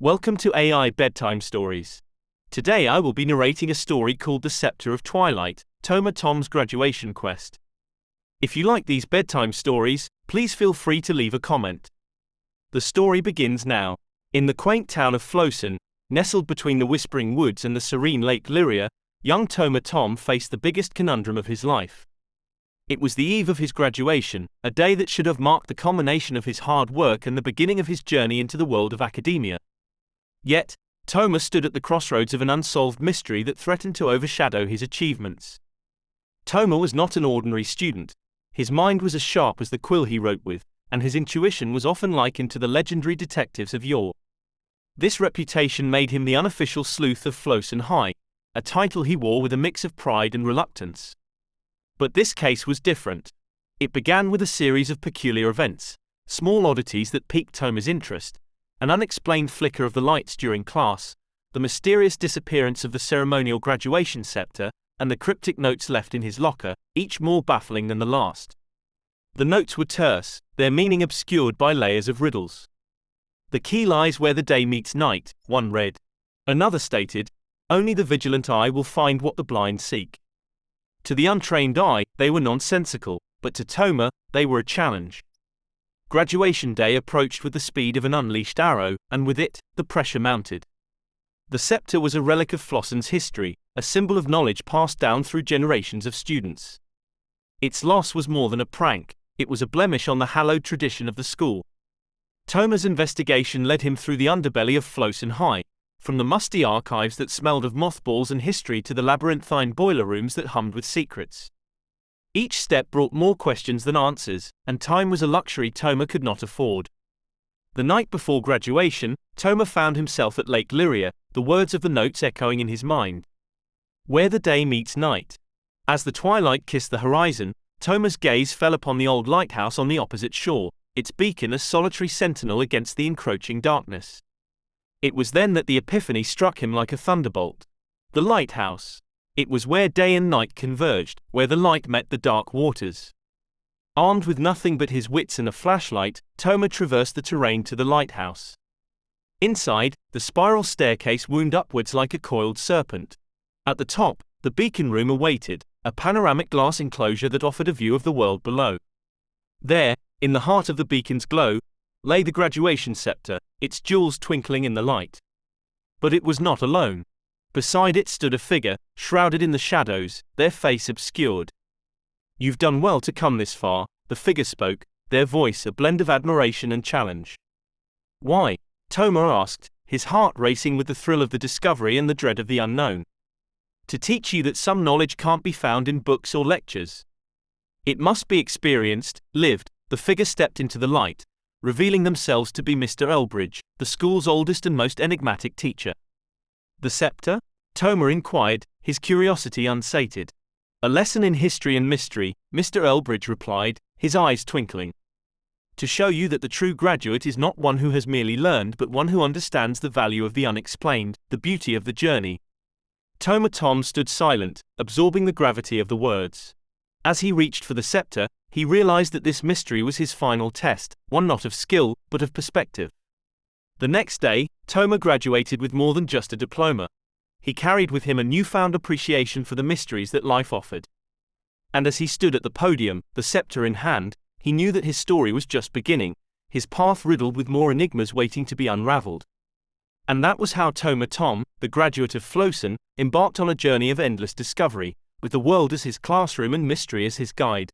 Welcome to AI Bedtime Stories. Today I will be narrating a story called The Scepter of Twilight, Toma Tom's graduation quest. If you like these bedtime stories, please feel free to leave a comment. The story begins now. In the quaint town of Floson, nestled between the whispering woods and the serene Lake Liria, young Toma Tom faced the biggest conundrum of his life. It was the eve of his graduation, a day that should have marked the culmination of his hard work and the beginning of his journey into the world of academia. Yet, Toma stood at the crossroads of an unsolved mystery that threatened to overshadow his achievements. Toma was not an ordinary student. His mind was as sharp as the quill he wrote with, and his intuition was often likened to the legendary detectives of yore. This reputation made him the unofficial sleuth of Floson High, a title he wore with a mix of pride and reluctance. But this case was different. It began with a series of peculiar events, small oddities that piqued Toma's interest. An unexplained flicker of the lights during class, the mysterious disappearance of the ceremonial graduation scepter, and the cryptic notes left in his locker, each more baffling than the last. The notes were terse, their meaning obscured by layers of riddles. "The key lies where the day meets night," one read. Another stated, "Only the vigilant eye will find what the blind seek." To the untrained eye, they were nonsensical, but to Toma, they were a challenge. Graduation day approached with the speed of an unleashed arrow, and with it, the pressure mounted. The scepter was a relic of Floson's history, a symbol of knowledge passed down through generations of students. Its loss was more than a prank, it was a blemish on the hallowed tradition of the school. Toma's investigation led him through the underbelly of Floson High, from the musty archives that smelled of mothballs and history to the labyrinthine boiler rooms that hummed with secrets. Each step brought more questions than answers, and time was a luxury Toma could not afford. The night before graduation, Toma found himself at Lake Liria, the words of the notes echoing in his mind. "Where the day meets night." As the twilight kissed the horizon, Toma's gaze fell upon the old lighthouse on the opposite shore, its beacon a solitary sentinel against the encroaching darkness. It was then that the epiphany struck him like a thunderbolt. The lighthouse. It was where day and night converged, where the light met the dark waters. Armed with nothing but his wits and a flashlight, Toma traversed the terrain to the lighthouse. Inside, the spiral staircase wound upwards like a coiled serpent. At the top, the beacon room awaited, a panoramic glass enclosure that offered a view of the world below. There, in the heart of the beacon's glow, lay the graduation scepter, its jewels twinkling in the light. But it was not alone. Beside it stood a figure, shrouded in the shadows, their face obscured. "You've done well to come this far," the figure spoke, their voice a blend of admiration and challenge. "Why?" Toma asked, his heart racing with the thrill of the discovery and the dread of the unknown. "To teach you that some knowledge can't be found in books or lectures. It must be experienced, lived." The figure stepped into the light, revealing themselves to be Mr. Elbridge, the school's oldest and most enigmatic teacher. "The scepter?" Toma inquired, his curiosity unsated. "A lesson in history and mystery," Mr. Elbridge replied, his eyes twinkling. "To show you that the true graduate is not one who has merely learned but one who understands the value of the unexplained, the beauty of the journey." Toma Tom stood silent, absorbing the gravity of the words. As he reached for the scepter, he realized that this mystery was his final test, one not of skill, but of perspective. The next day, Toma graduated with more than just a diploma. He carried with him a newfound appreciation for the mysteries that life offered. And as he stood at the podium, the scepter in hand, he knew that his story was just beginning, his path riddled with more enigmas waiting to be unraveled. And that was how Toma Tom, the graduate of Floson, embarked on a journey of endless discovery, with the world as his classroom and mystery as his guide.